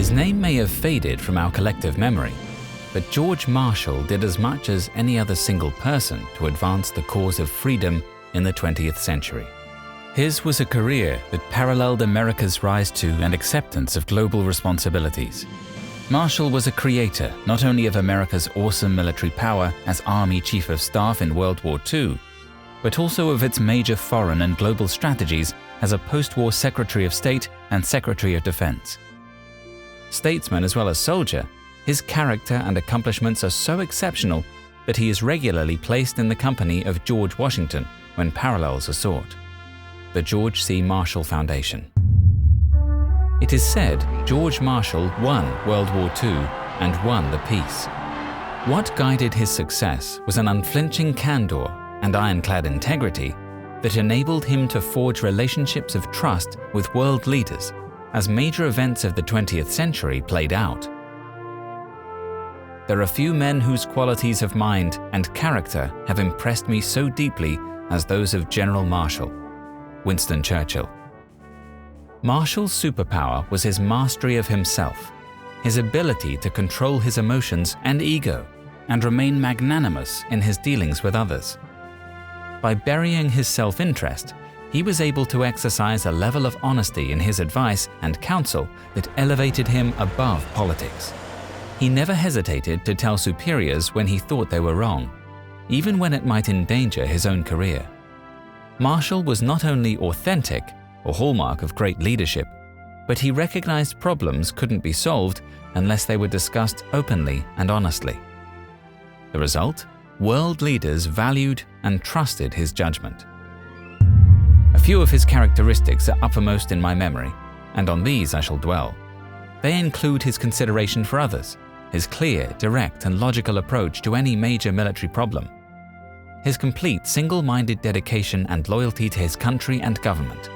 His name may have faded from our collective memory, but George Marshall did as much as any other single person to advance the cause of freedom in the 20th century. His was a career that paralleled America's rise to and acceptance of global responsibilities. Marshall was a creator not only of America's awesome military power as Army Chief of Staff in World War II, but also of its major foreign and global strategies as a post-war Secretary of State and Secretary of Defense. Statesman as well as soldier, his character and accomplishments are so exceptional that he is regularly placed in the company of George Washington when parallels are sought. The George C. Marshall Foundation. It is said George Marshall won World War II and won the peace. What guided his success was an unflinching candor and ironclad integrity that enabled him to forge relationships of trust with world leaders as major events of the 20th century played out. There are few men whose qualities of mind and character have impressed me so deeply as those of General Marshall. Winston Churchill. Marshall's superpower was his mastery of himself, his ability to control his emotions and ego, and remain magnanimous in his dealings with others. By burying his self-interest, he was able to exercise a level of honesty in his advice and counsel that elevated him above politics. He never hesitated to tell superiors when he thought they were wrong, even when it might endanger his own career. Marshall was not only authentic, a hallmark of great leadership, but he recognized problems couldn't be solved unless they were discussed openly and honestly. The result? World leaders valued and trusted his judgment. A few of his characteristics are uppermost in my memory, and on these I shall dwell. They include his consideration for others, his clear, direct, and logical approach to any major military problem, his complete single-minded dedication and loyalty to his country and government,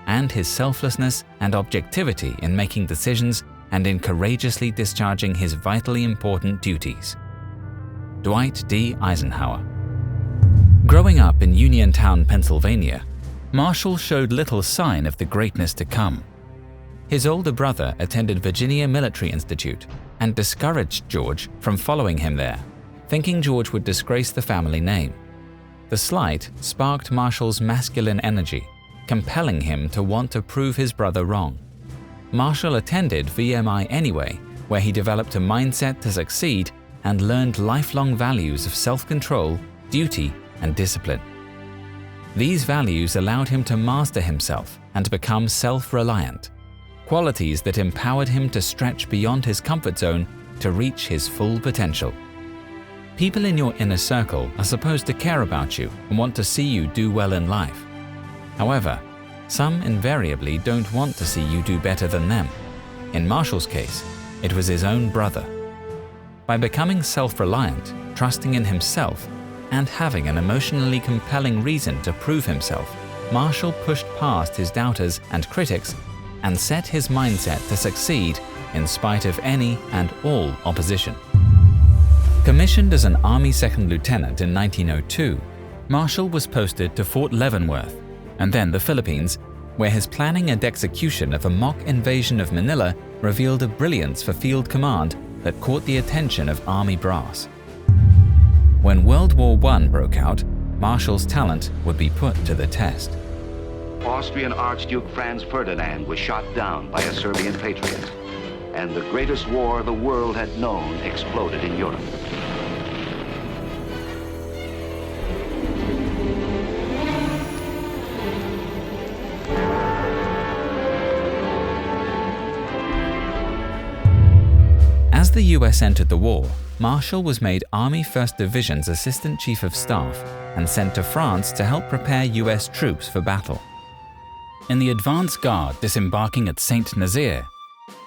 and his selflessness and objectivity in making decisions and in courageously discharging his vitally important duties. Dwight D. Eisenhower. Growing up in Uniontown, Pennsylvania, Marshall showed little sign of the greatness to come. His older brother attended Virginia Military Institute and discouraged George from following him there, thinking George would disgrace the family name. The slight sparked Marshall's masculine energy, compelling him to want to prove his brother wrong. Marshall attended VMI anyway, where he developed a mindset to succeed and learned lifelong values of self-control, duty, and discipline. These values allowed him to master himself and become self-reliant, qualities that empowered him to stretch beyond his comfort zone to reach his full potential. People in your inner circle are supposed to care about you and want to see you do well in life. However, some invariably don't want to see you do better than them. In Marshall's case, it was his own brother. By becoming self-reliant, trusting in himself, and having an emotionally compelling reason to prove himself, Marshall pushed past his doubters and critics and set his mindset to succeed in spite of any and all opposition. Commissioned as an Army Second Lieutenant in 1902, Marshall was posted to Fort Leavenworth and then the Philippines, where his planning and execution of a mock invasion of Manila revealed a brilliance for field command that caught the attention of Army brass. When World War I broke out, Marshall's talent would be put to the test. Austrian Archduke Franz Ferdinand was shot down by a Serbian patriot, and the greatest war the world had known exploded in Europe. As the US entered the war, Marshall was made Army 1st Division's Assistant Chief of Staff and sent to France to help prepare US troops for battle. In the advance guard disembarking at Saint-Nazaire,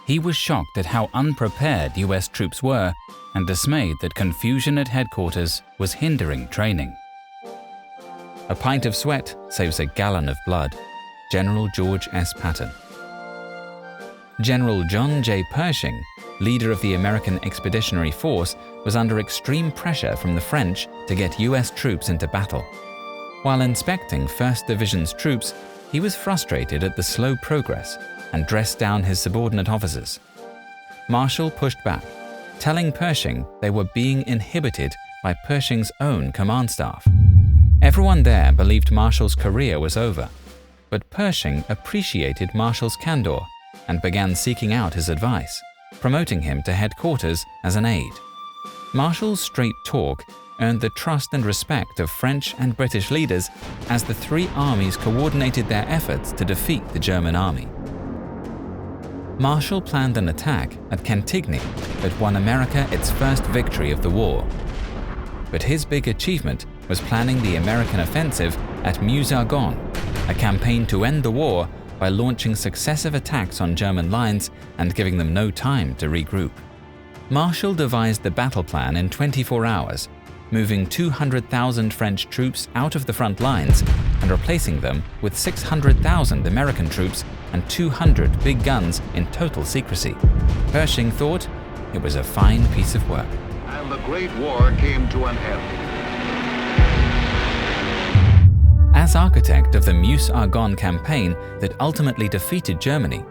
he was shocked at how unprepared US troops were and dismayed that confusion at headquarters was hindering training. A pint of sweat saves a gallon of blood. General George S. Patton. General John J. Pershing, leader of the American Expeditionary Force, was under extreme pressure from the French to get US troops into battle. While inspecting 1st Division's troops, he was frustrated at the slow progress and dressed down his subordinate officers. Marshall pushed back, telling Pershing they were being inhibited by Pershing's own command staff. Everyone there believed Marshall's career was over, but Pershing appreciated Marshall's candor and began seeking out his advice, promoting him to headquarters as an aide. Marshall's straight talk earned the trust and respect of French and British leaders as the three armies coordinated their efforts to defeat the German army. Marshall planned an attack at Cantigny that won America its first victory of the war. But his big achievement was planning the American offensive at Meuse-Argonne, a campaign to end the war by launching successive attacks on German lines and giving them no time to regroup. Marshall devised the battle plan in 24 hours, moving 200,000 French troops out of the front lines and replacing them with 600,000 American troops and 200 big guns in total secrecy. Pershing thought it was a fine piece of work. And the Great War came to an end. As architect of the Meuse-Argonne campaign that ultimately defeated Germany,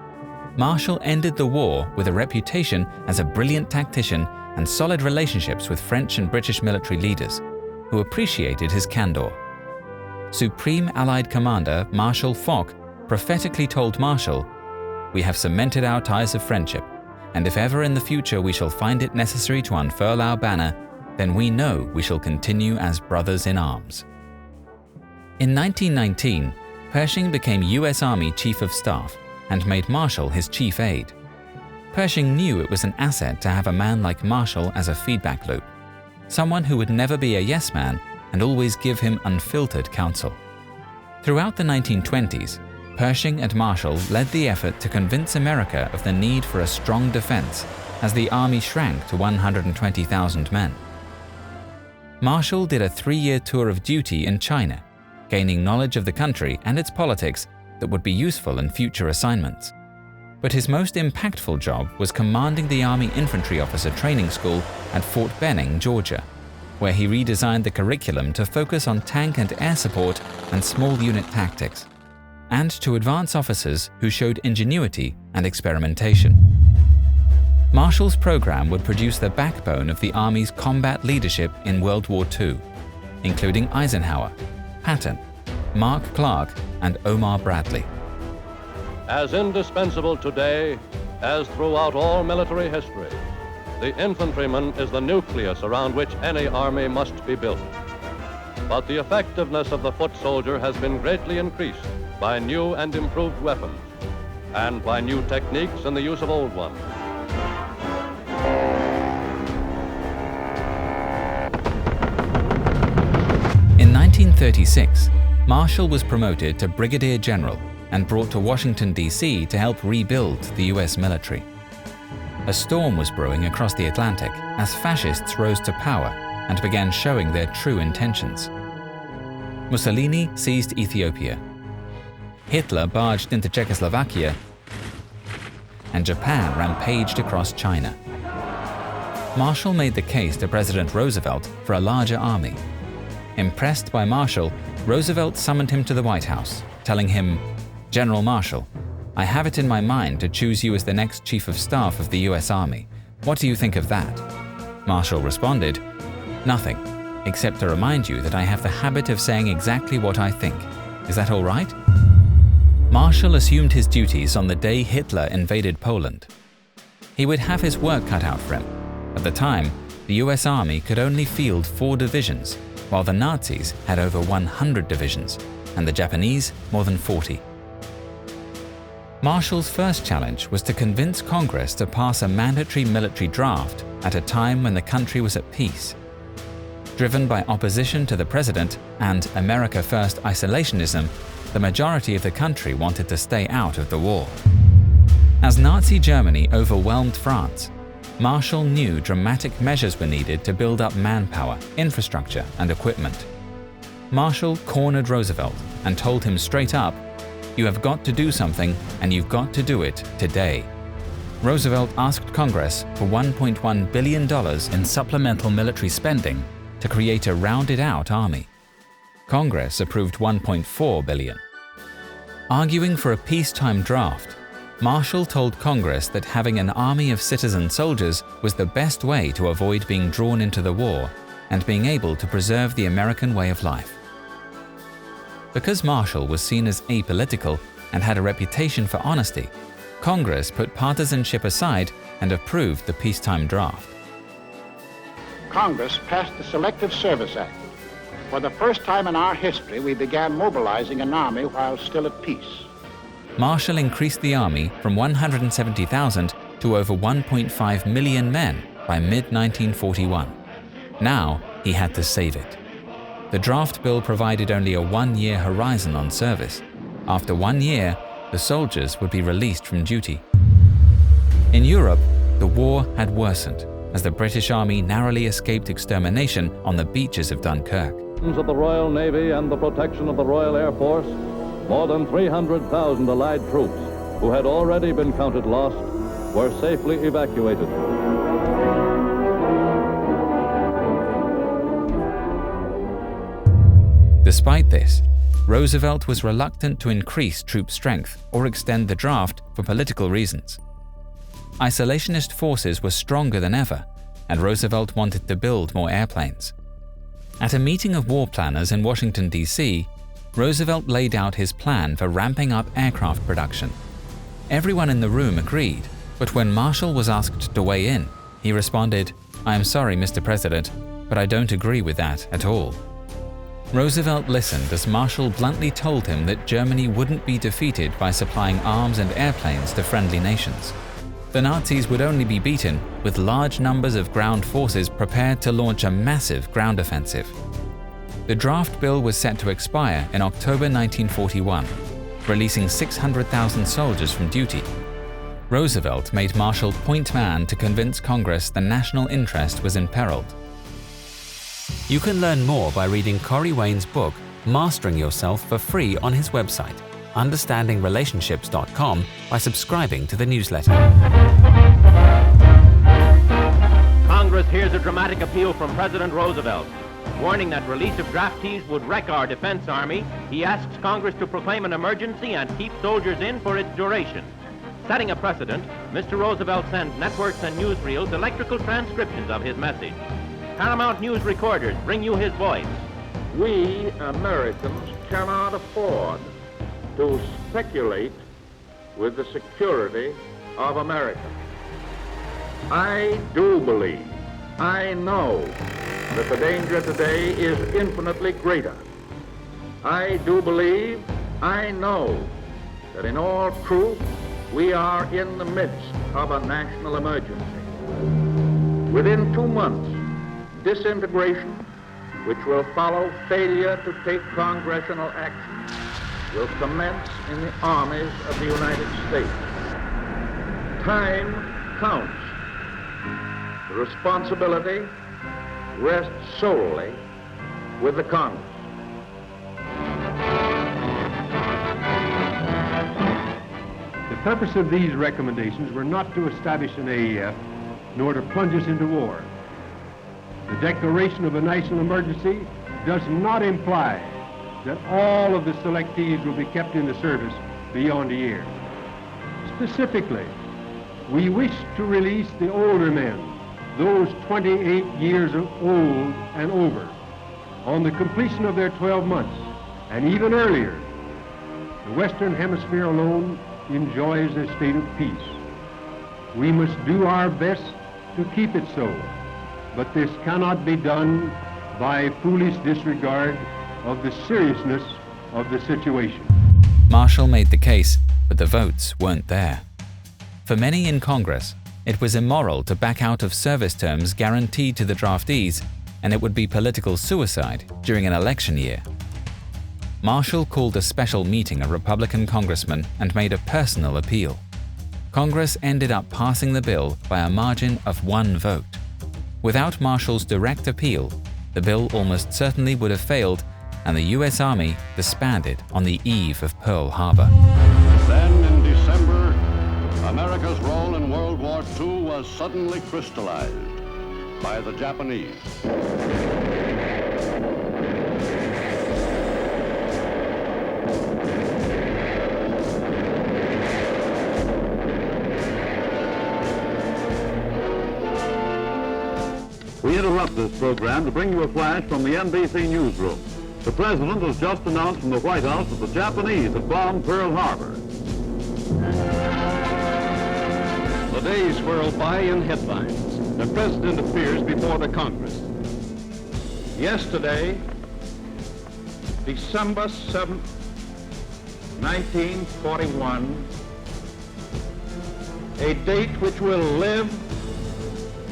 Marshall ended the war with a reputation as a brilliant tactician and solid relationships with French and British military leaders, who appreciated his candor. Supreme Allied Commander Marshal Foch prophetically told Marshall, "We have cemented our ties of friendship, and if ever in the future we shall find it necessary to unfurl our banner, then we know we shall continue as brothers in arms." In 1919, Pershing became US Army Chief of Staff and made Marshall his chief aide. Pershing knew it was an asset to have a man like Marshall as a feedback loop, someone who would never be a yes man and always give him unfiltered counsel. Throughout the 1920s, Pershing and Marshall led the effort to convince America of the need for a strong defense as the army shrank to 120,000 men. Marshall did a 3-year tour of duty in China, gaining knowledge of the country and its politics that would be useful in future assignments. But his most impactful job was commanding the Army Infantry Officer Training School at Fort Benning, Georgia, where he redesigned the curriculum to focus on tank and air support and small unit tactics, and to advance officers who showed ingenuity and experimentation. Marshall's program would produce the backbone of the Army's combat leadership in World War II, including Eisenhower, Patton, Mark Clark, and Omar Bradley. As indispensable today as throughout all military history, the infantryman is the nucleus around which any army must be built. But the effectiveness of the foot soldier has been greatly increased by new and improved weapons and by new techniques in the use of old ones. In 1936, Marshall was promoted to Brigadier General and brought to Washington, D.C. to help rebuild the U.S. military. A storm was brewing across the Atlantic as fascists rose to power and began showing their true intentions. Mussolini seized Ethiopia. Hitler barged into Czechoslovakia, and Japan rampaged across China. Marshall made the case to President Roosevelt for a larger army. Impressed by Marshall, Roosevelt summoned him to the White House, telling him, "General Marshall, I have it in my mind to choose you as the next Chief of Staff of the U.S. Army. What do you think of that?" Marshall responded, "Nothing, except to remind you that I have the habit of saying exactly what I think. Is that all right?" Marshall assumed his duties on the day Hitler invaded Poland. He would have his work cut out for him. At the time, the U.S. Army could only field 4 divisions, while the Nazis had over 100 divisions, and the Japanese more than 40. Marshall's first challenge was to convince Congress to pass a mandatory military draft at a time when the country was at peace. Driven by opposition to the president and America First isolationism, the majority of the country wanted to stay out of the war. As Nazi Germany overwhelmed France, Marshall knew dramatic measures were needed to build up manpower, infrastructure, and equipment. Marshall cornered Roosevelt and told him straight up, "You have got to do something, and you've got to do it today." Roosevelt asked Congress for $1.1 billion in supplemental military spending to create a rounded-out army. Congress approved $1.4 billion. Arguing for a peacetime draft, Marshall told Congress that having an army of citizen soldiers was the best way to avoid being drawn into the war and being able to preserve the American way of life. Because Marshall was seen as apolitical and had a reputation for honesty, Congress put partisanship aside and approved the peacetime draft. Congress passed the Selective Service Act. For the first time in our history, we began mobilizing an army while still at peace. Marshall increased the army from 170,000 to over 1.5 million men by mid-1941. Now he had to save it. The draft bill provided only a one-year horizon on service. After 1 year, the soldiers would be released from duty. In Europe, the war had worsened as the British Army narrowly escaped extermination on the beaches of Dunkirk. Of the Royal Navy and the protection of the Royal Air Force, more than 300,000 Allied troops, who had already been counted lost, were safely evacuated. Despite this, Roosevelt was reluctant to increase troop strength or extend the draft for political reasons. Isolationist forces were stronger than ever, and Roosevelt wanted to build more airplanes. At a meeting of war planners in Washington, D.C., Roosevelt laid out his plan for ramping up aircraft production. Everyone in the room agreed, but when Marshall was asked to weigh in, he responded, "I am sorry, Mr. President, but I don't agree with that at all." Roosevelt listened as Marshall bluntly told him that Germany wouldn't be defeated by supplying arms and airplanes to friendly nations. The Nazis would only be beaten with large numbers of ground forces prepared to launch a massive ground offensive. The draft bill was set to expire in October 1941, releasing 600,000 soldiers from duty. Roosevelt made Marshall point man to convince Congress the national interest was imperiled. You can learn more by reading Corey Wayne's book, Mastering Yourself, for free on his website, understandingrelationships.com, by subscribing to the newsletter. Congress hears a dramatic appeal from President Roosevelt. Warning that release of draftees would wreck our defense army, he asks Congress to proclaim an emergency and keep soldiers in for its duration. Setting a precedent, Mr. Roosevelt sends networks and newsreels electrical transcriptions of his message. Paramount News recorders bring you his voice. We Americans cannot afford to speculate with the security of America. I do believe, I know that the danger today is infinitely greater. I do believe, I know that in all truth, we are in the midst of a national emergency. Within 2 months, disintegration, which will follow failure to take congressional action, will commence in the armies of the United States. Time counts. The responsibility rests solely with the Congress. The purpose of these recommendations were not to establish an AEF, nor to plunge us into war. The declaration of a national emergency does not imply that all of the selectees will be kept in the service beyond a year. Specifically, we wish to release the older men, those 28 years old and over, on the completion of their 12 months, and even earlier. The Western Hemisphere alone enjoys a state of peace. We must do our best to keep it so, but this cannot be done by foolish disregard of the seriousness of the situation. Marshall made the case, but the votes weren't there. For many in Congress, it was immoral to back out of service terms guaranteed to the draftees, and it would be political suicide during an election year. Marshall called a special meeting of Republican congressmen and made a personal appeal. Congress ended up passing the bill by a margin of 1 vote. Without Marshall's direct appeal, the bill almost certainly would have failed, and the U.S. Army disbanded on the eve of Pearl Harbor. Then in December, America's role in World War II was suddenly crystallized by the Japanese. interrupt this program to bring you a flash from the NBC newsroom. The President has just announced from the White House that the Japanese have bombed Pearl Harbor. The days whirl by in headlines. The President appears before the Congress. Yesterday, December 7th, 1941, a date which will live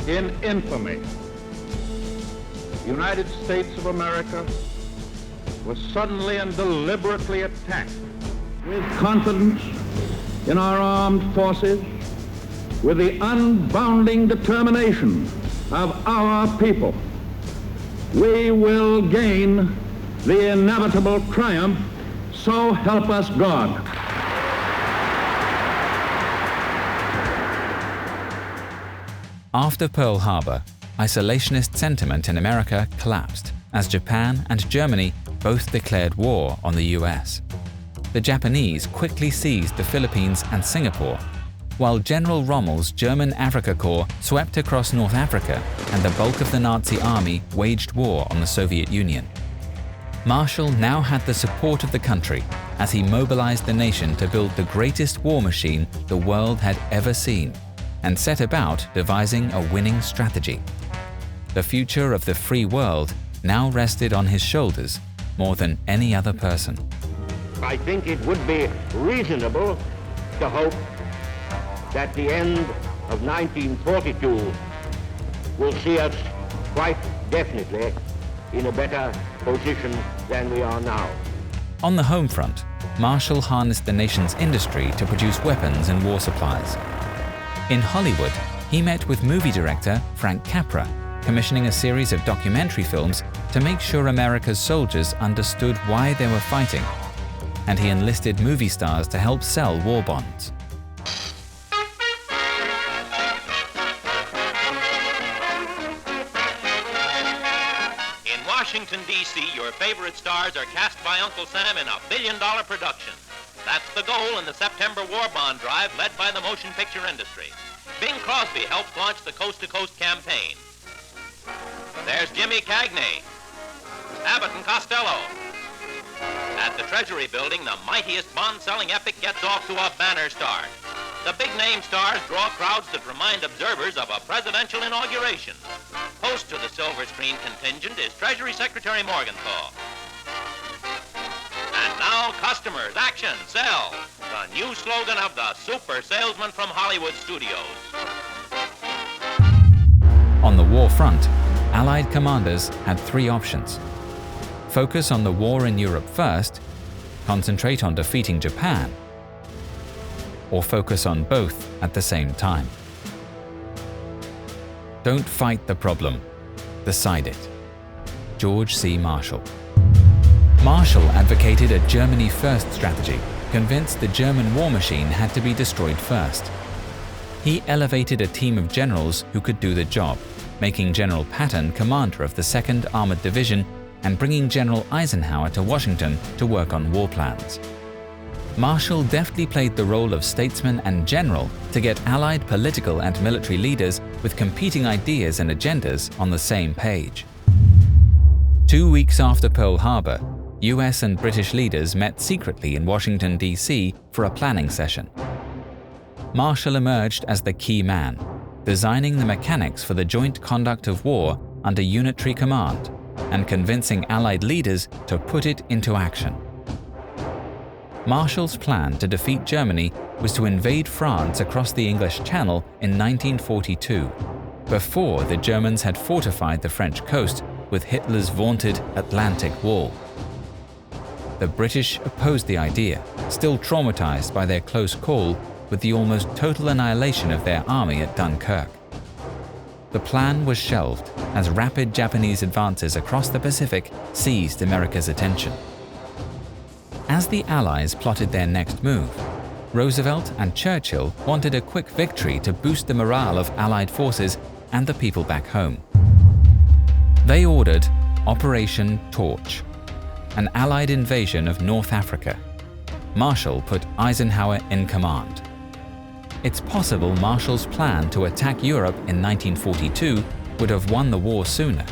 in infamy. The United States of America was suddenly and deliberately attacked. With confidence in our armed forces, with the unbounding determination of our people, we will gain the inevitable triumph, so help us God. After Pearl Harbor, isolationist sentiment in America collapsed as Japan and Germany both declared war on the US. The Japanese quickly seized the Philippines and Singapore, while General Rommel's German Afrika Korps swept across North Africa and the bulk of the Nazi army waged war on the Soviet Union. Marshall now had the support of the country as he mobilized the nation to build the greatest war machine the world had ever seen and set about devising a winning strategy. The future of the free world now rested on his shoulders more than any other person. I think it would be reasonable to hope that the end of 1942 will see us quite definitely in a better position than we are now. On the home front, Marshall harnessed the nation's industry to produce weapons and war supplies. In Hollywood, he met with movie director Frank Capra, commissioning a series of documentary films to make sure America's soldiers understood why they were fighting, and he enlisted movie stars to help sell war bonds. In Washington, D.C., your favorite stars are cast by Uncle Sam in a billion-dollar production. That's the goal in the September war bond drive led by the motion picture industry. Bing Crosby helped launch the Coast to Coast campaign. There's Jimmy Cagney, Abbott and Costello. At the Treasury Building, the mightiest bond-selling epic gets off to a banner start. The big-name stars draw crowds that remind observers of a presidential inauguration. Host to the silver screen contingent is Treasury Secretary Morgenthau. And now, customers, action, sell. The new slogan of the super salesman from Hollywood studios. On the war front, Allied commanders had three options: focus on the war in Europe first, concentrate on defeating Japan, or focus on both at the same time. Don't fight the problem, decide it. George C. Marshall. Marshall advocated a Germany first strategy, convinced the German war machine had to be destroyed first. He elevated a team of generals who could do the job, making General Patton commander of the 2nd Armored Division and bringing General Eisenhower to Washington to work on war plans. Marshall deftly played the role of statesman and general to get Allied political and military leaders with competing ideas and agendas on the same page. 2 weeks after Pearl Harbor, US and British leaders met secretly in Washington, D.C. for a planning session. Marshall emerged as the key man, designing the mechanics for the joint conduct of war under unitary command and convincing Allied leaders to put it into action. Marshall's plan to defeat Germany was to invade France across the English Channel in 1942, before the Germans had fortified the French coast with Hitler's vaunted Atlantic Wall. The British opposed the idea, still traumatized by their close call with the almost total annihilation of their army at Dunkirk. The plan was shelved as rapid Japanese advances across the Pacific seized America's attention. As the Allies plotted their next move, Roosevelt and Churchill wanted a quick victory to boost the morale of Allied forces and the people back home. They ordered Operation Torch, an Allied invasion of North Africa. Marshall put Eisenhower in command. It's possible Marshall's plan to attack Europe in 1942 would have won the war sooner,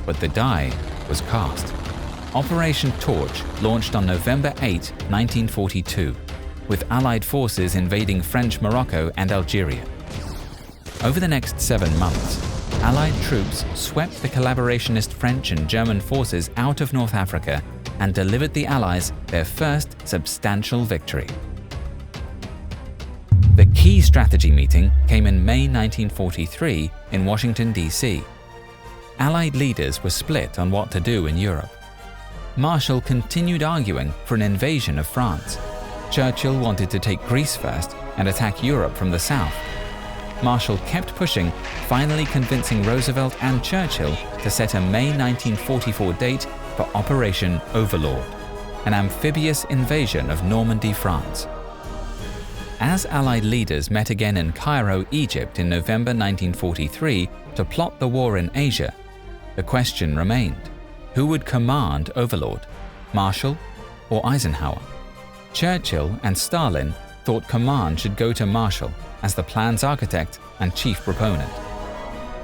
but the die was cast. Operation Torch launched on November 8, 1942, with Allied forces invading French Morocco and Algeria. Over the next 7 months, Allied troops swept the collaborationist French and German forces out of North Africa and delivered the Allies their first substantial victory. The key strategy meeting came in May 1943 in Washington, D.C. Allied leaders were split on what to do in Europe. Marshall continued arguing for an invasion of France. Churchill wanted to take Greece first and attack Europe from the south. Marshall kept pushing, finally convincing Roosevelt and Churchill to set a May 1944 date for Operation Overlord, an amphibious invasion of Normandy, France. As Allied leaders met again in Cairo, Egypt in November 1943 to plot the war in Asia, the question remained: who would command Overlord, Marshall or Eisenhower? Churchill and Stalin thought command should go to Marshall as the plan's architect and chief proponent.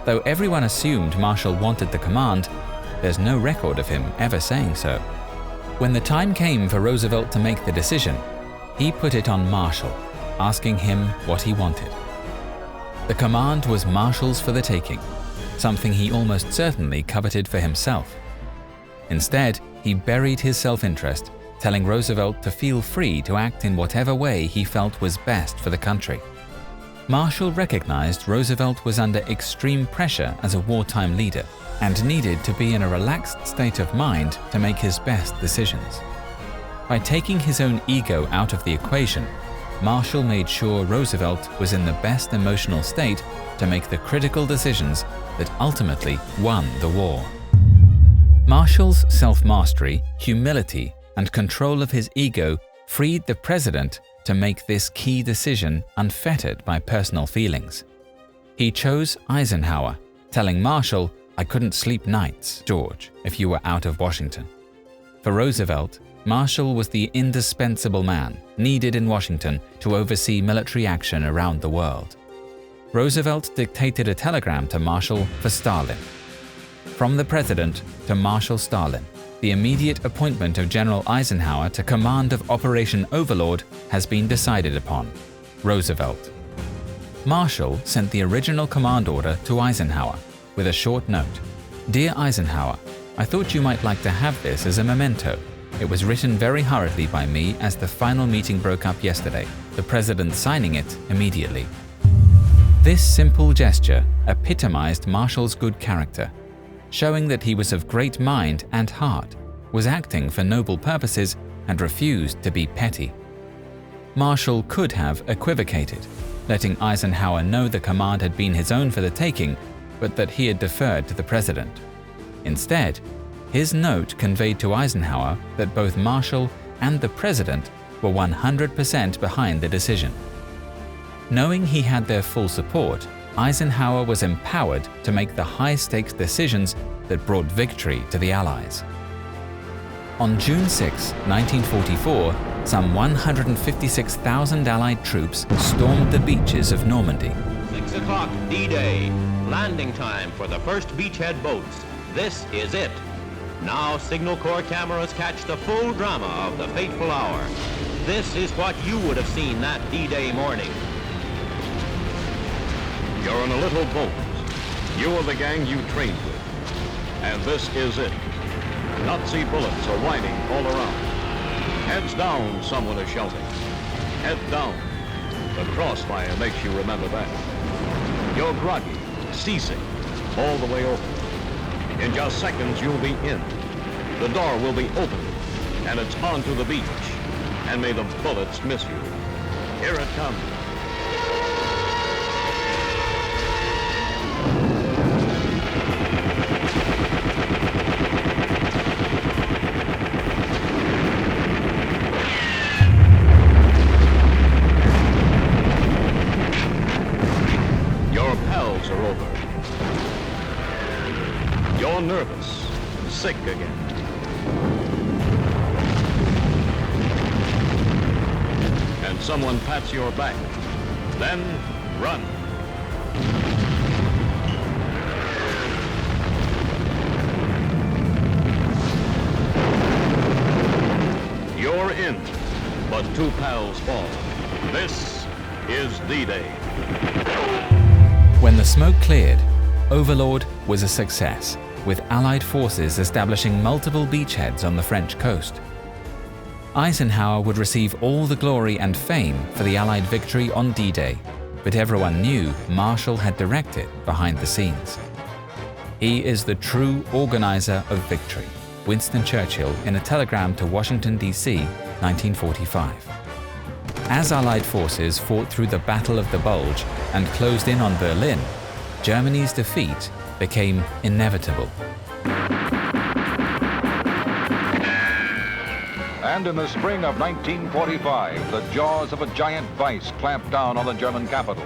Though everyone assumed Marshall wanted the command, there's no record of him ever saying so. When the time came for Roosevelt to make the decision, he put it on Marshall, asking him what he wanted. The command was Marshall's for the taking, something he almost certainly coveted for himself. Instead, he buried his self-interest, telling Roosevelt to feel free to act in whatever way he felt was best for the country. Marshall recognized Roosevelt was under extreme pressure as a wartime leader and needed to be in a relaxed state of mind to make his best decisions. By taking his own ego out of the equation, Marshall made sure Roosevelt was in the best emotional state to make the critical decisions that ultimately won the war. Marshall's self-mastery, humility, and control of his ego freed the president to make this key decision unfettered by personal feelings. He chose Eisenhower, telling Marshall, "I couldn't sleep nights, George, if you were out of Washington." For Roosevelt, Marshall was the indispensable man needed in Washington to oversee military action around the world. Roosevelt dictated a telegram to Marshall for Stalin. From the president to Marshal Stalin, the immediate appointment of General Eisenhower to command of Operation Overlord has been decided upon. Roosevelt. Marshall sent the original command order to Eisenhower with a short note. "Dear Eisenhower, I thought you might like to have this as a memento. It was written very hurriedly by me as the final meeting broke up yesterday, the president signing it immediately." This simple gesture epitomized Marshall's good character, showing that he was of great mind and heart, was acting for noble purposes, and refused to be petty. Marshall could have equivocated, letting Eisenhower know the command had been his own for the taking, but that he had deferred to the president. Instead, his note conveyed to Eisenhower that both Marshall and the president were 100% behind the decision. Knowing he had their full support, Eisenhower was empowered to make the high-stakes decisions that brought victory to the Allies. On June 6, 1944, some 156,000 Allied troops stormed the beaches of Normandy. 6 o'clock, D-Day. Landing time for the first beachhead boats. This is it. Now Signal Corps cameras catch the full drama of the fateful hour. This is what you would have seen that D-Day morning. You're in a little boat. You are the gang you trained with. And this is it. Nazi bullets are whining all around. Heads down, someone is shouting. Head down. The crossfire makes you remember that. You're groggy, seasick, all the way over. In just seconds, you'll be in. The door will be open, and it's onto the beach. And may the bullets miss you. Here it comes. You're nervous, sick again. And someone pats your back. Then run. war ends, but two pals fall. This is D-Day. When the smoke cleared, Overlord was a success, with Allied forces establishing multiple beachheads on the French coast. Eisenhower would receive all the glory and fame for the Allied victory on D-Day, but everyone knew Marshall had directed behind the scenes. He is the true organizer of victory, Winston Churchill in a telegram to Washington, D.C., 1945. As Allied forces fought through the Battle of the Bulge and closed in on Berlin, Germany's defeat became inevitable. And in the spring of 1945, the jaws of a giant vice clamped down on the German capital.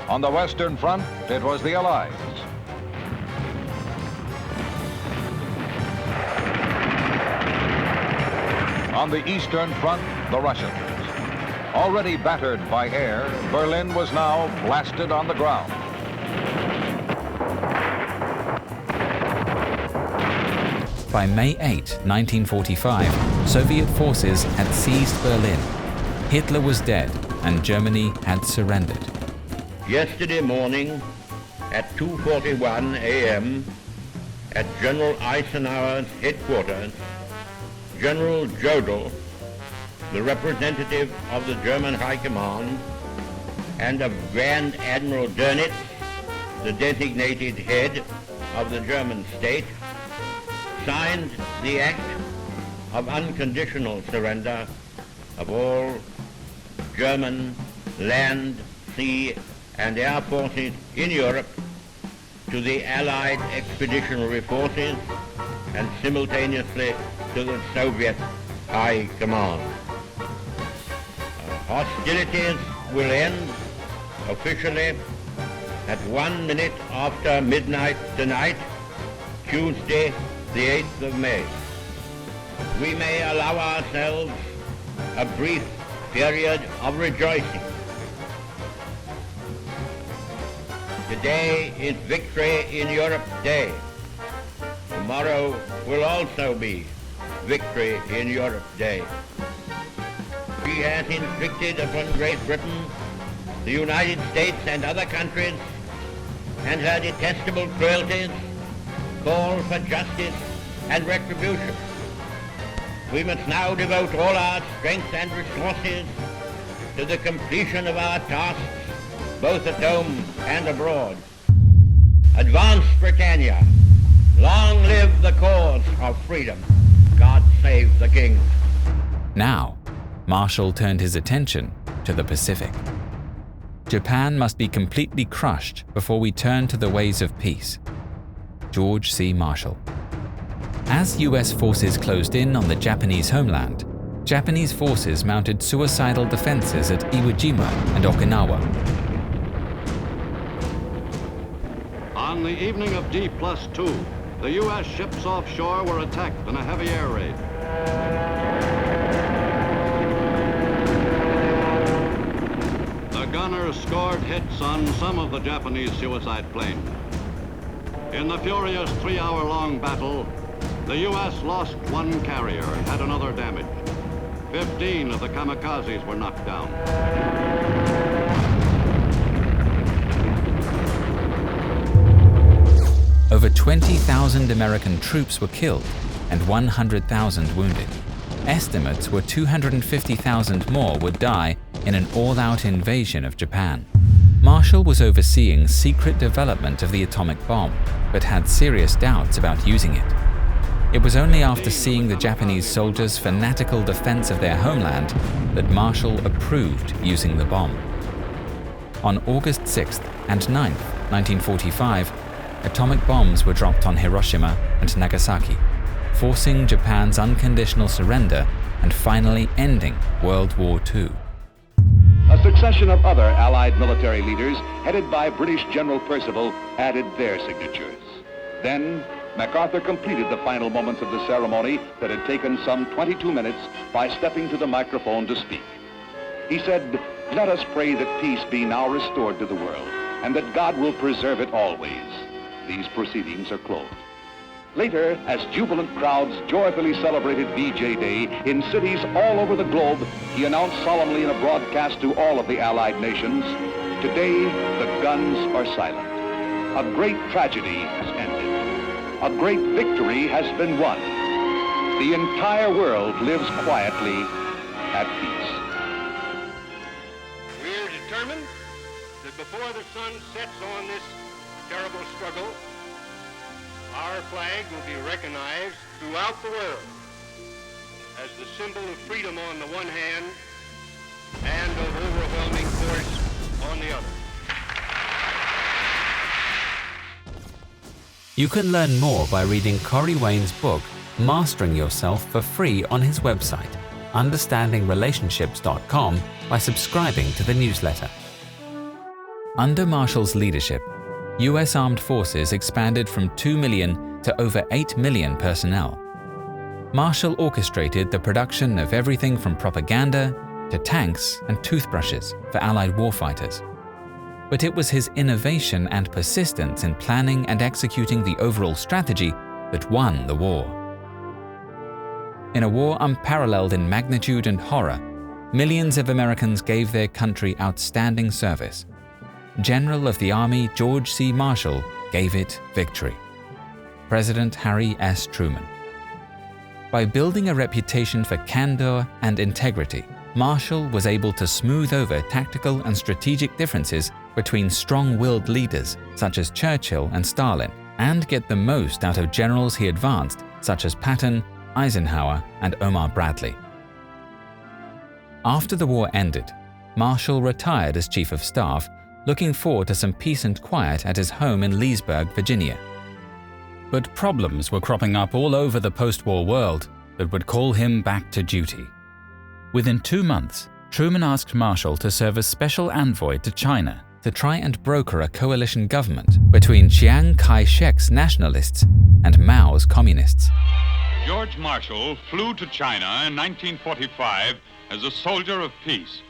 On the Western Front, it was the Allies. On the Eastern Front, the Russians. Already battered by air, Berlin was now blasted on the ground. By May 8, 1945, Soviet forces had seized Berlin. Hitler was dead and Germany had surrendered. Yesterday morning at 2:41 a.m. at General Eisenhower's headquarters, General Jodl, the representative of the German High Command, and of Grand Admiral Dönitz, the designated head of the German state, signed the act of unconditional surrender of all German land, sea, and air forces in Europe to the Allied expeditionary forces and simultaneously to the Soviet High Command. Hostilities will end officially at 1 minute after midnight tonight, Tuesday, the 8th of May. We may allow ourselves a brief period of rejoicing. Today is Victory in Europe Day. Tomorrow will also be Victory in Europe Day. She has inflicted upon Great Britain, the United States and other countries, and her detestable cruelties call for justice and retribution. We must now devote all our strength and resources to the completion of our tasks, both at home and abroad. Advance, Britannia! Long live the cause of freedom! God save the King! Now, Marshall turned his attention to the Pacific. Japan must be completely crushed before we turn to the ways of peace. George C. Marshall. As US forces closed in on the Japanese homeland, Japanese forces mounted suicidal defenses at Iwo Jima and Okinawa. On the evening of D+2, the U.S. ships offshore were attacked in a heavy air raid. The gunners scored hits on some of the Japanese suicide planes. In the furious 3-hour-long battle, the U.S. lost one carrier and had another damaged. 15 of the kamikazes were knocked down. Over 20,000 American troops were killed and 100,000 wounded. Estimates were 250,000 more would die in an all-out invasion of Japan. Marshall was overseeing secret development of the atomic bomb, but had serious doubts about using it. It was only after seeing the Japanese soldiers' fanatical defense of their homeland that Marshall approved using the bomb. On August 6th and 9th, 1945, atomic bombs were dropped on Hiroshima and Nagasaki, forcing Japan's unconditional surrender and finally ending World War II. A succession of other Allied military leaders, headed by British General Percival, added their signatures. Then, MacArthur completed the final moments of the ceremony that had taken some 22 minutes by stepping to the microphone to speak. He said, "Let us pray that peace be now restored to the world, and that God will preserve it always." These proceedings are closed. Later, as jubilant crowds joyfully celebrated VJ Day in cities all over the globe, he announced solemnly in a broadcast to all of the Allied nations, "Today, the guns are silent. A great tragedy has ended. A great victory has been won. The entire world lives quietly at peace." We're determined that before the sun sets on this terrible struggle, our flag will be recognized throughout the world as the symbol of freedom on the one hand and of overwhelming force on the other. You can learn more by reading Corey Wayne's book, Mastering Yourself, for free on his website, understandingrelationships.com, by subscribing to the newsletter. Under Marshall's leadership, U.S. armed forces expanded from 2 million to over 8 million personnel. Marshall orchestrated the production of everything from propaganda to tanks and toothbrushes for Allied warfighters. But it was his innovation and persistence in planning and executing the overall strategy that won the war. In a war unparalleled in magnitude and horror, millions of Americans gave their country outstanding service. General of the Army George C. Marshall gave it victory. President Harry S. Truman. By building a reputation for candor and integrity, Marshall was able to smooth over tactical and strategic differences between strong-willed leaders such as Churchill and Stalin, and get the most out of generals he advanced such as Patton, Eisenhower, and Omar Bradley. After the war ended, Marshall retired as Chief of Staff, looking forward to some peace and quiet at his home in Leesburg, Virginia. But problems were cropping up all over the post-war world that would call him back to duty. Within 2 months, Truman asked Marshall to serve as special envoy to China to try and broker a coalition government between Chiang Kai-shek's nationalists and Mao's communists. George Marshall flew to China in 1945 as a soldier of peace.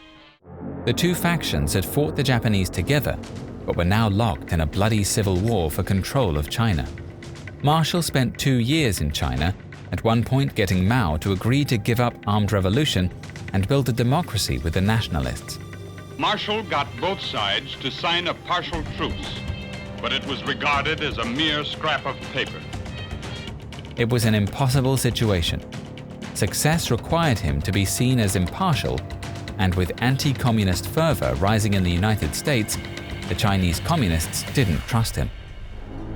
The two factions had fought the Japanese together, but were now locked in a bloody civil war for control of China. Marshall spent 2 years in China, at one point getting Mao to agree to give up armed revolution and build a democracy with the nationalists. Marshall got both sides to sign a partial truce, but it was regarded as a mere scrap of paper. It was an impossible situation. Success required him to be seen as impartial, and with anti-communist fervor rising in the United States, the Chinese communists didn't trust him.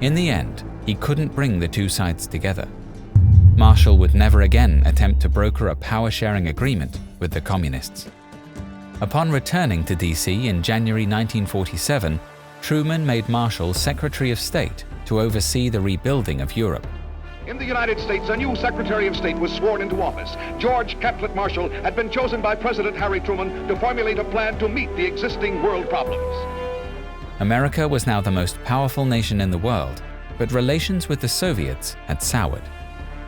In the end, he couldn't bring the two sides together. Marshall would never again attempt to broker a power-sharing agreement with the communists. Upon returning to D.C. in January 1947, Truman made Marshall Secretary of State to oversee the rebuilding of Europe. In the United States, a new Secretary of State was sworn into office. George Catlett Marshall had been chosen by President Harry Truman to formulate a plan to meet the existing world problems. America was now the most powerful nation in the world, but relations with the Soviets had soured.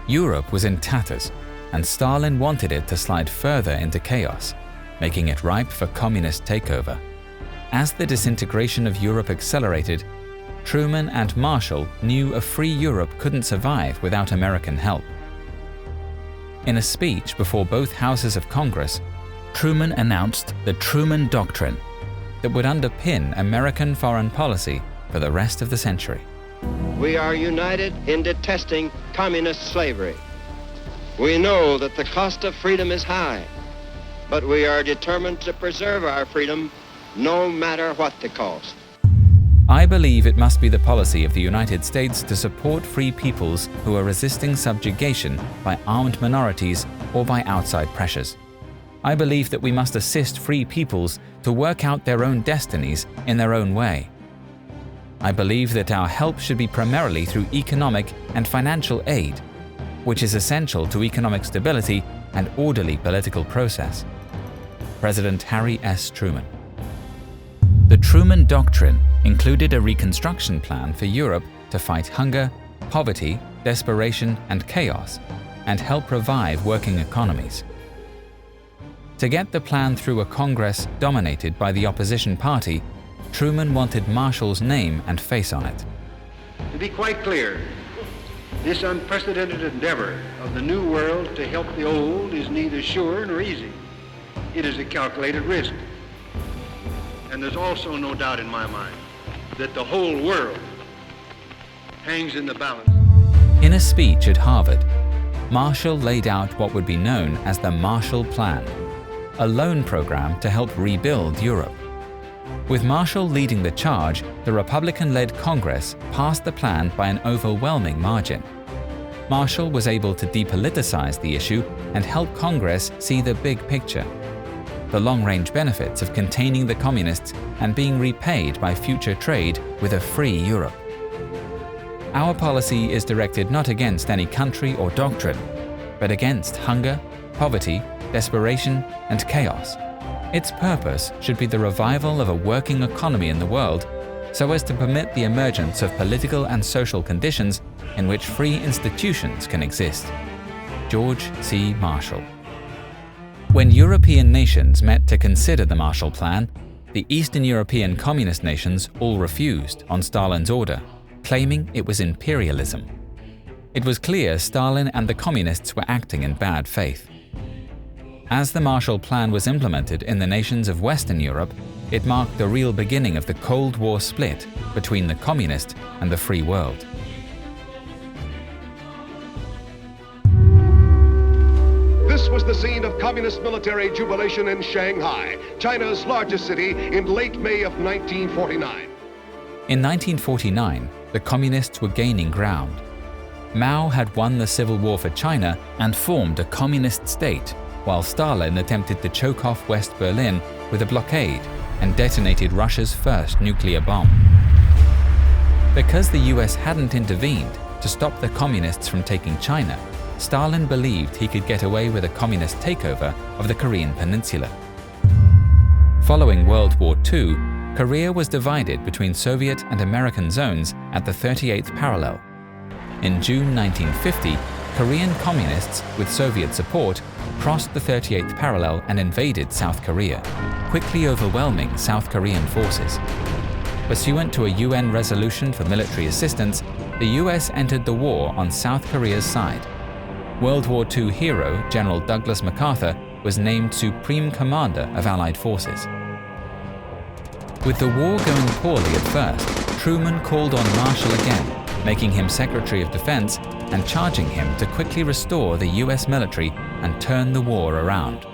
Europe was in tatters, and Stalin wanted it to slide further into chaos, making it ripe for communist takeover. As the disintegration of Europe accelerated, Truman and Marshall knew a free Europe couldn't survive without American help. In a speech before both houses of Congress, Truman announced the Truman Doctrine that would underpin American foreign policy for the rest of the century. We are united in detesting communist slavery. We know that the cost of freedom is high, but we are determined to preserve our freedom no matter what the cost. I believe it must be the policy of the United States to support free peoples who are resisting subjugation by armed minorities or by outside pressures. I believe that we must assist free peoples to work out their own destinies in their own way. I believe that our help should be primarily through economic and financial aid, which is essential to economic stability and orderly political process. President Harry S. Truman. The Truman Doctrine included a reconstruction plan for Europe to fight hunger, poverty, desperation, and chaos, and help revive working economies. To get the plan through a Congress dominated by the opposition party, Truman wanted Marshall's name and face on it. To be quite clear, This unprecedented endeavor of the New World to help the old is neither sure nor easy. It is a calculated risk. And there's also no doubt in my mind that the whole world hangs in the balance. In a speech at Harvard, Marshall laid out what would be known as the Marshall Plan, a loan program to help rebuild Europe. With Marshall leading the charge, the Republican-led Congress passed the plan by an overwhelming margin. Marshall was able to depoliticize the issue and help Congress see the big picture, the long-range benefits of containing the communists and being repaid by future trade with a free Europe. Our policy is directed not against any country or doctrine, but against hunger, poverty, desperation, and chaos. Its purpose should be the revival of a working economy in the world so as to permit the emergence of political and social conditions in which free institutions can exist. George C. Marshall. When European nations met to consider the Marshall Plan, the Eastern European communist nations all refused on Stalin's order, claiming it was imperialism. It was clear Stalin and the communists were acting in bad faith. As the Marshall Plan was implemented in the nations of Western Europe, it marked the real beginning of the Cold War split between the communist and the free world. This was the scene of communist military jubilation in Shanghai, China's largest city, in late May of 1949. In 1949, the communists were gaining ground. Mao had won the civil war for China and formed a communist state, while Stalin attempted to choke off West Berlin with a blockade and detonated Russia's first nuclear bomb. Because the US hadn't intervened to stop the communists from taking China, Stalin believed he could get away with a communist takeover of the Korean peninsula. Following World War II, Korea was divided between Soviet and American zones at the 38th parallel. In June 1950, Korean communists, with Soviet support, crossed the 38th parallel and invaded South Korea, quickly overwhelming South Korean forces. Pursuant to a UN resolution for military assistance, the US entered the war on South Korea's side. World War II hero General Douglas MacArthur was named Supreme Commander of Allied forces. With the war going poorly at first, Truman called on Marshall again, making him Secretary of Defense and charging him to quickly restore the US military and turn the war around.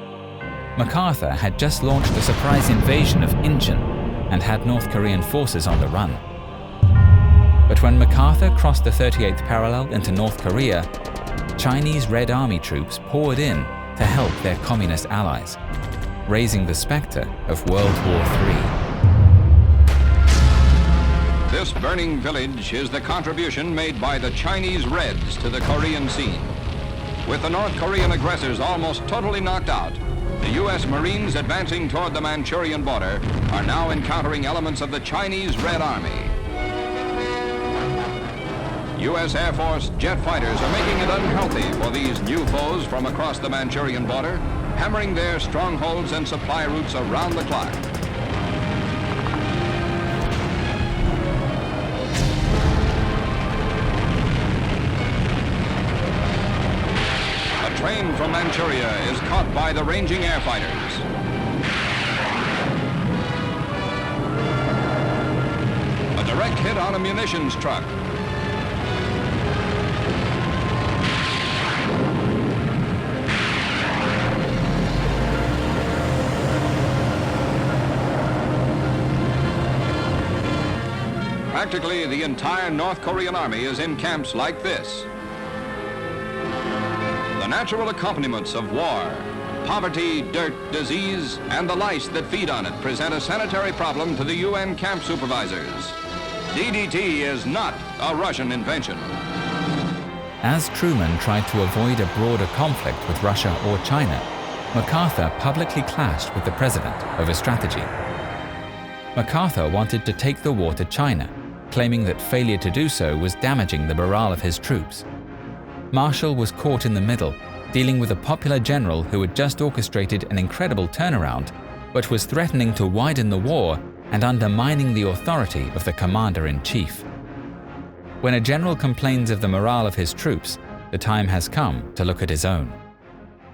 MacArthur had just launched a surprise invasion of Incheon and had North Korean forces on the run. But when MacArthur crossed the 38th parallel into North Korea, Chinese Red Army troops poured in to help their communist allies, raising the specter of World War III. This burning village is the contribution made by the Chinese Reds to the Korean scene. With the North Korean aggressors almost totally knocked out, the U.S. Marines advancing toward the Manchurian border are now encountering elements of the Chinese Red Army. U.S. Air Force jet fighters are making it unhealthy for these new foes from across the Manchurian border, hammering their strongholds and supply routes around the clock. A train from Manchuria is caught by the ranging air fighters. A direct hit on a munitions truck. Practically the entire North Korean army is in camps like this. The natural accompaniments of war, poverty, dirt, disease, and the lice that feed on it present a sanitary problem to the UN camp supervisors. DDT is not a Russian invention. As Truman tried to avoid a broader conflict with Russia or China, MacArthur publicly clashed with the president over strategy. MacArthur wanted to take the war to China, claiming that failure to do so was damaging the morale of his troops. Marshall was caught in the middle, dealing with a popular general who had just orchestrated an incredible turnaround, but was threatening to widen the war and undermining the authority of the commander-in-chief. When a general complains of the morale of his troops, the time has come to look at his own.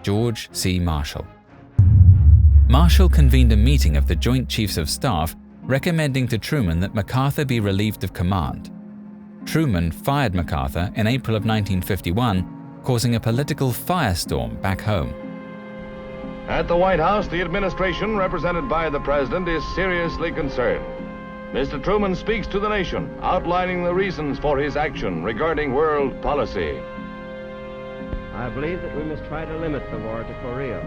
George C. Marshall. Marshall convened a meeting of the Joint Chiefs of Staff recommending to Truman that MacArthur be relieved of command. Truman fired MacArthur in April of 1951, causing a political firestorm back home. At the White House, the administration, represented by the President, is seriously concerned. Mr. Truman speaks to the nation, outlining the reasons for his action regarding world policy. I believe that we must try to limit the war to Korea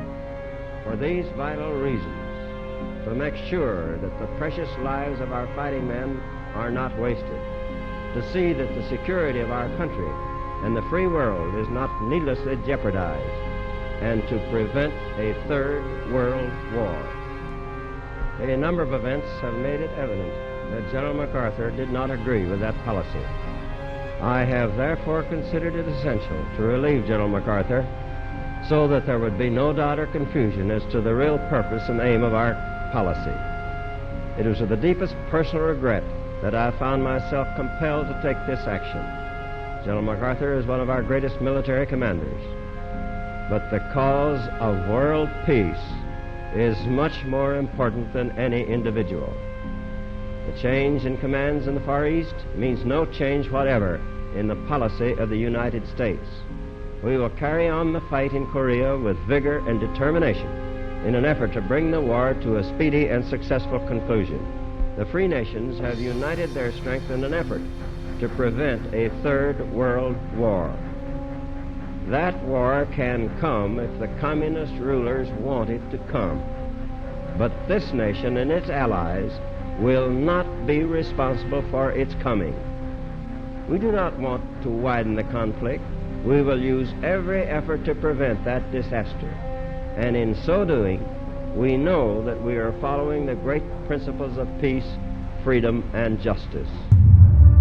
for these vital reasons: to make sure that the precious lives of our fighting men are not wasted, to see that the security of our country and the free world is not needlessly jeopardized, and to prevent a third world war. A number of events have made it evident that General MacArthur did not agree with that policy. I have therefore considered it essential to relieve General MacArthur so that there would be no doubt or confusion as to the real purpose and aim of our policy. It was with the deepest personal regret that I found myself compelled to take this action. General MacArthur is one of our greatest military commanders, but the cause of world peace is much more important than any individual. The change in commands in the Far East means no change whatever in the policy of the United States. We will carry on the fight in Korea with vigor and determination in an effort to bring the war to a speedy and successful conclusion. The free nations have united their strength in an effort to prevent a third world war. That war can come if the communist rulers want it to come. But this nation and its allies will not be responsible for its coming. We do not want to widen the conflict. We will use every effort to prevent that disaster. And in so doing, we know that we are following the great principles of peace, freedom, and justice.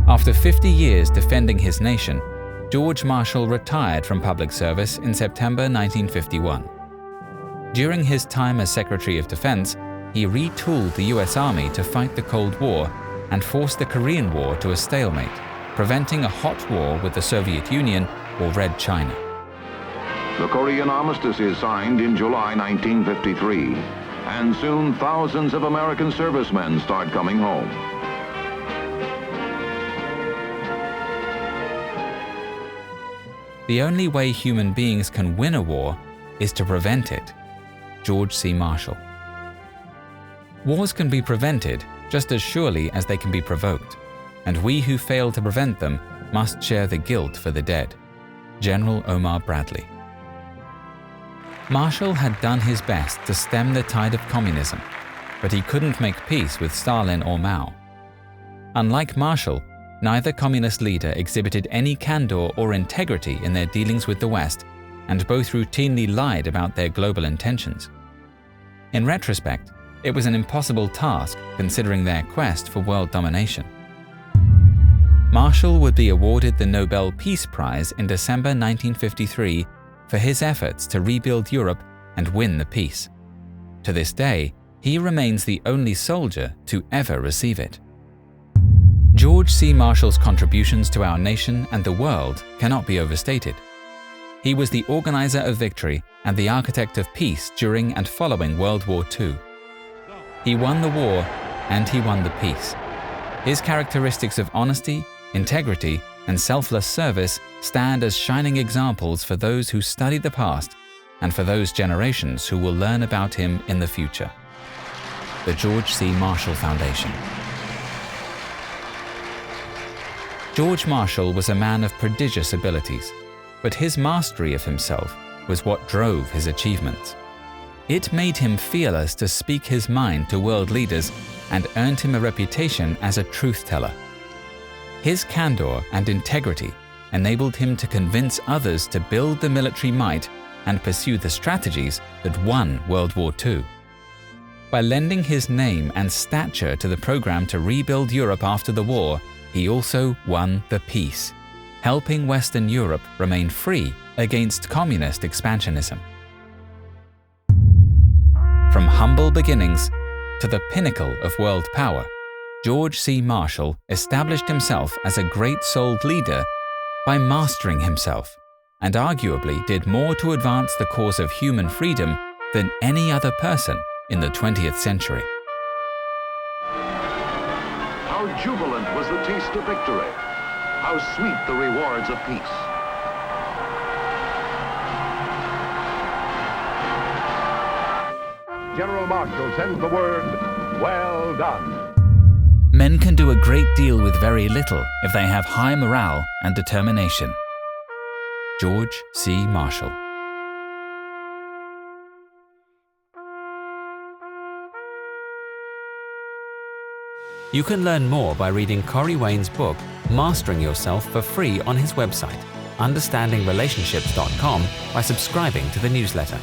After 50 years defending his nation, George Marshall retired from public service in September 1951. During his time as Secretary of Defense, he retooled the U.S. Army to fight the Cold War and forced the Korean War to a stalemate, preventing a hot war with the Soviet Union or Red China. The Korean armistice is signed in July 1953, and soon thousands of American servicemen start coming home. The only way human beings can win a war is to prevent it. George C. Marshall. Wars can be prevented just as surely as they can be provoked, and we who fail to prevent them must share the guilt for the dead. General Omar Bradley. Marshall had done his best to stem the tide of communism, but he couldn't make peace with Stalin or Mao. Unlike Marshall, neither communist leader exhibited any candor or integrity in their dealings with the West, and both routinely lied about their global intentions. In retrospect, it was an impossible task considering their quest for world domination. Marshall would be awarded the Nobel Peace Prize in December 1953 for his efforts to rebuild Europe and win the peace. To this day, he remains the only soldier to ever receive it. George C. Marshall's contributions to our nation and the world cannot be overstated. He was the organizer of victory and the architect of peace during and following World War II. He won the war and he won the peace. His characteristics of honesty, integrity, and selfless service stand as shining examples for those who study the past and for those generations who will learn about him in the future. The George C. Marshall Foundation. George Marshall was a man of prodigious abilities, but his mastery of himself was what drove his achievements. It made him fearless to speak his mind to world leaders and earned him a reputation as a truth-teller. His candor and integrity enabled him to convince others to build the military might and pursue the strategies that won World War II. By lending his name and stature to the program to rebuild Europe after the war, he also won the peace, helping Western Europe remain free against communist expansionism. From humble beginnings to the pinnacle of world power, George C. Marshall established himself as a great-souled leader by mastering himself, and arguably did more to advance the cause of human freedom than any other person in the 20th century. How jubilant was the taste of victory. How sweet the rewards of peace. General Marshall sends the word, well done. Men can do a great deal with very little if they have high morale and determination. George C. Marshall. You can learn more by reading Corey Wayne's book, Mastering Yourself, for free on his website, understandingrelationships.com, by subscribing to the newsletter.